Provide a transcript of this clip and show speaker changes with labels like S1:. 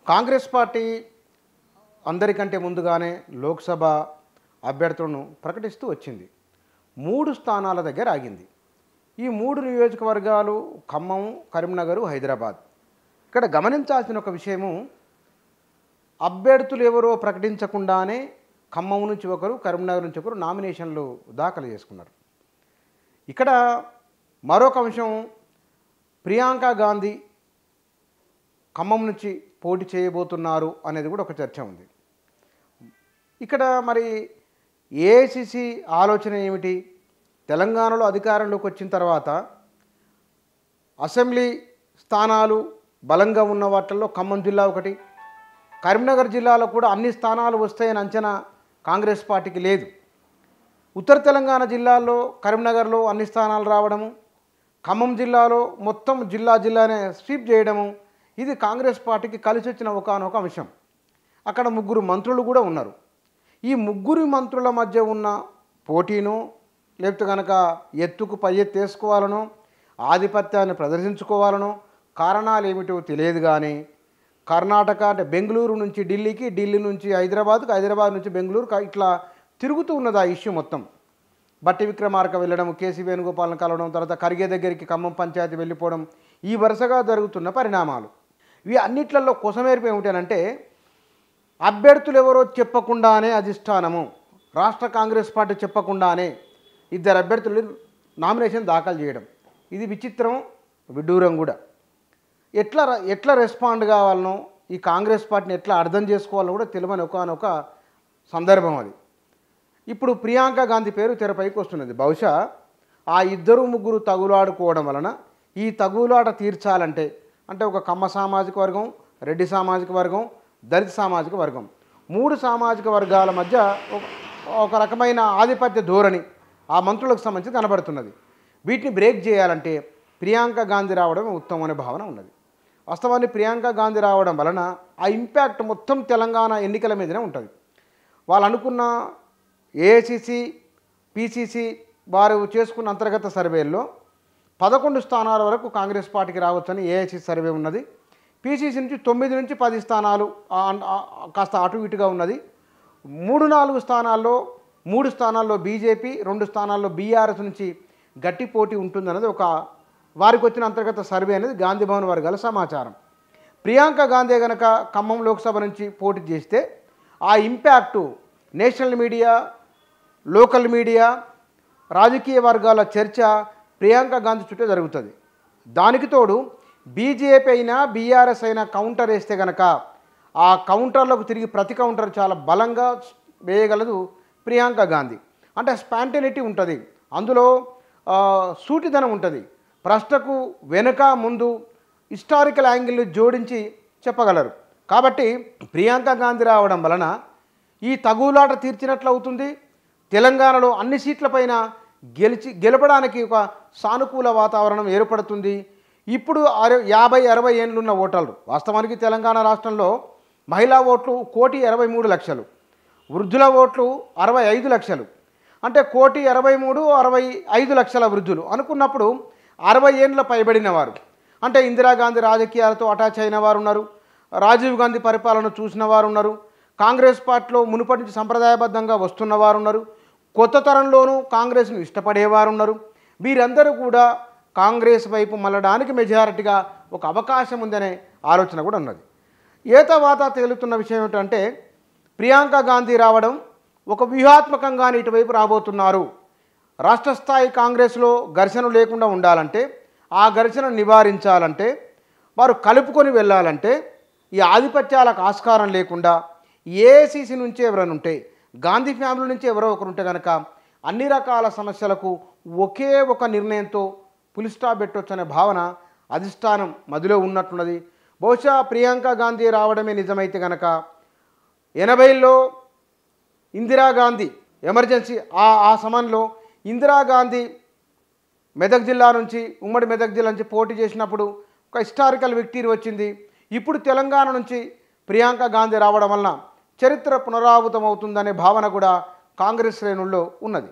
S1: Congress party అందరికంటే ముందుగానే లోక్సభ అభ్యర్థులను ప్రకటిస్తూ వచ్చింది. 3 స్థానాల దగ్గర ఆగింది. ఈ 3 నియోజకవర్గాలు ఖమ్మం, కరీంనగర్, హైదరాబాద్. ఇక్కడ గమనించాల్సిన ఒక విషయము, అభ్యర్థులు ఎవరో ప్రకటించకుండానే ఖమ్మం నుంచి ఒకరు, కరీంనగర్ నుంచి ఒకరు నామినేషన్లు దాఖలు చేసుకున్నారు. ఇక్కడ మరొక అంశం, ప్రియాంక గాంధీ ఖమ్మం నుంచి పోటీ చేయబోతున్నారు అనేది కూడా ఒక చర్చ ఉంది. ఇక్కడ మరి ఏఐసిసి ఆలోచన ఏమిటి? తెలంగాణలో అధికారంలోకి వచ్చిన తర్వాత అసెంబ్లీ స్థానాలు బలంగా ఉన్న వాటిల్లో ఖమ్మం జిల్లా ఒకటి, కరీంనగర్ జిల్లాలో కూడా అన్ని స్థానాలు వస్తాయని అంచనా కాంగ్రెస్ పార్టీకి లేదు. ఉత్తర తెలంగాణ జిల్లాల్లో కరీంనగర్లో అన్ని స్థానాలు రావడము, ఖమ్మం జిల్లాలో మొత్తం జిల్లానే స్వీప్ చేయడము, ఇది కాంగ్రెస్ పార్టీకి కలిసి వచ్చిన ఒకానొక అంశం. అక్కడ 3 మంత్రులు కూడా ఉన్నారు. ఈ 3 మంత్రుల మధ్య ఉన్న పోటీను, లేకపోతే కనుక ఎత్తుకు పై ఎత్తు వేసుకోవాలనో, ఆధిపత్యాన్ని ప్రదర్శించుకోవాలనో, కారణాలు ఏమిటో తెలియదు. కానీ కర్ణాటక అంటే బెంగళూరు నుంచి ఢిల్లీకి, ఢిల్లీ నుంచి హైదరాబాద్కి, హైదరాబాద్ నుంచి బెంగళూరు, ఇట్లా తిరుగుతూ ఉన్నది ఆ ఇష్యూ మొత్తం. బట్టి విక్రమార్క వెళ్ళడం, కేసీ వేణుగోపాలను కలవడం, తర్వాత ఖర్గే దగ్గరికి ఖమ్మం పంచాయతీ వెళ్ళిపోవడం, ఈ వరుసగా జరుగుతున్న పరిణామాలు. ఇవి అన్నిట్లలో కొసమేర్పు ఏమిటనంటే, అభ్యర్థులు ఎవరో చెప్పకుండానే అధిష్టానము, రాష్ట్ర కాంగ్రెస్ పార్టీ చెప్పకుండానే 2 అభ్యర్థులు నామినేషన్ దాఖలు చేయడం. ఇది విచిత్రం, విడ్డూరం కూడా. ఎట్లా రెస్పాండ్ కావాలనో, ఈ కాంగ్రెస్ పార్టీని ఎట్లా అర్థం చేసుకోవాలో కూడా తెలియని ఒకనొక సందర్భం అది. ఇప్పుడు ప్రియాంక గాంధీ పేరు తెరపైకి వస్తున్నది. బహుశా ఆ 2-3 తగులాడుకోవడం వలన ఈ తగులాట తీర్చాలంటే, అంటే ఒక కమ్మ సామాజిక వర్గం, రెడ్డి సామాజిక వర్గం, దళిత సామాజిక వర్గం, 3 సామాజిక వర్గాల మధ్య ఒక రకమైన ఆధిపత్య ధోరణి ఆ మంత్రులకు సంబంధించి కనబడుతున్నది. వీటిని బ్రేక్ చేయాలంటే ప్రియాంక గాంధీ రావడం ఉత్తమమైన భావన ఉన్నది. వాస్తవాన్ని ప్రియాంక గాంధీ రావడం వలన ఆ ఇంపాక్ట్ మొత్తం తెలంగాణ ఎన్నికల మీదనే ఉంటుంది. వాళ్ళు అనుకున్న ఏఐసిసి, పిసిసి వారు చేసుకున్న అంతర్గత సర్వేల్లో 11 స్థానాల వరకు కాంగ్రెస్ పార్టీకి రావచ్చని ఏఐసిసి సర్వే ఉన్నది. పిసిసి నుంచి 9 నుంచి 10 స్థానాలు కాస్త అటు ఇటుగా ఉన్నది. 3-4 స్థానాల్లో 3 స్థానాల్లో బీజేపీ, 2 స్థానాల్లో బీఆర్ఎస్ నుంచి గట్టి పోటీ ఉంటుందన్నది ఒక వారికి వచ్చిన అంతర్గత సర్వే అనేది గాంధీ భవన్ వర్గాల సమాచారం. ప్రియాంక గాంధీ కనుక ఖమ్మం లోక్సభ నుంచి పోటీ చేస్తే ఆ impact national media, local media, రాజకీయ వర్గాల చర్చ ప్రియాంక గాంధీ చుట్టూ జరుగుతుంది. దానికి తోడు బీజేపీ అయినా బీఆర్ఎస్ అయినా కౌంటర్ వేస్తే కనుక ఆ కౌంటర్లకు తిరిగి ప్రతి కౌంటర్ చాలా బలంగా వేయగలదు ప్రియాంక గాంధీ. అంటే స్పాంటేనిటీ ఉంటుంది, అందులో సూటిదనం ఉంటుంది, ప్రశ్నకు వెనుక ముందు హిస్టారికల్ యాంగిల్ జోడించి చెప్పగలరు. కాబట్టి ప్రియాంక గాంధీ రావడం వలన ఈ తగులాట తీర్చినట్లు అవుతుంది. తెలంగాణలో అన్ని సీట్లపైన గెలపడానికి ఒక సానుకూల వాతావరణం ఏర్పడుతుంది. ఇప్పుడు 50-60 ఏళ్ళున్న ఓటర్లు, వాస్తవానికి తెలంగాణ రాష్ట్రంలో మహిళా ఓట్లు 1,83,00,000, వృద్ధుల ఓట్లు 65 లక్షలు. అంటే 1,83,65 లక్షల వృద్ధులు అనుకున్నప్పుడు 60 ఏళ్ళ పైబడిన వారు, అంటే ఇందిరాగాంధీ రాజకీయాలతో అటాచ్ అయిన వారు ఉన్నారు, రాజీవ్ గాంధీ పరిపాలన చూసిన వారు ఉన్నారు, కాంగ్రెస్ పార్టీలో మునుపటి నుంచి సంప్రదాయబద్ధంగా వస్తున్న వారు ఉన్నారు, కొత్త తరంలోనూ కాంగ్రెస్ను ఇష్టపడేవారు ఉన్నారు. వీరందరూ కూడా కాంగ్రెస్ వైపు మళ్ళడానికి మెజారిటీగా ఒక అవకాశం ఉందనే ఆలోచన కూడా ఉన్నది. ఏతవాత తేలుతున్న విషయం ఏమిటంటే, ప్రియాంక గాంధీ రావడం ఒక వ్యూహాత్మకంగానే ఇటువైపు రాబోతున్నారు. రాష్ట్ర స్థాయి కాంగ్రెస్లో ఘర్షణ లేకుండా ఉండాలంటే, ఆ ఘర్షణ నివారించాలంటే, వారు కలుపుకొని వెళ్ళాలంటే, ఈ ఆధిపత్యాలకు ఆస్కారం లేకుండా ఏఐసిసి నుంచి ఎవరైనా ఉంటే, గాంధీ ఫ్యామిలీ నుంచి ఎవరో ఒకరు ఉంటే కనుక అన్ని రకాల సమస్యలకు ఒకే ఒక నిర్ణయంతో పులి స్టాప్ పెట్టవచ్చు అనే భావన అధిష్టానం మదిలో ఉన్నట్టున్నది. బహుశా ప్రియాంక గాంధీ రావడమే నిజమైతే కనుక 80లో ఇందిరాగాంధీ ఎమర్జెన్సీ ఆ సమయంలో ఇందిరాగాంధీ మెదక్ జిల్లా నుంచి, ఉమ్మడి మెదక్ జిల్లా నుంచి పోటీ చేసినప్పుడు ఒక హిస్టారికల్ విక్టరీ వచ్చింది. ఇప్పుడు తెలంగాణ నుంచి ప్రియాంక గాంధీ రావడం వలన చరిత్ర పునరావృతం అవుతుందనే భావన కూడా కాంగ్రెస్ శ్రేణుల్లో ఉన్నది.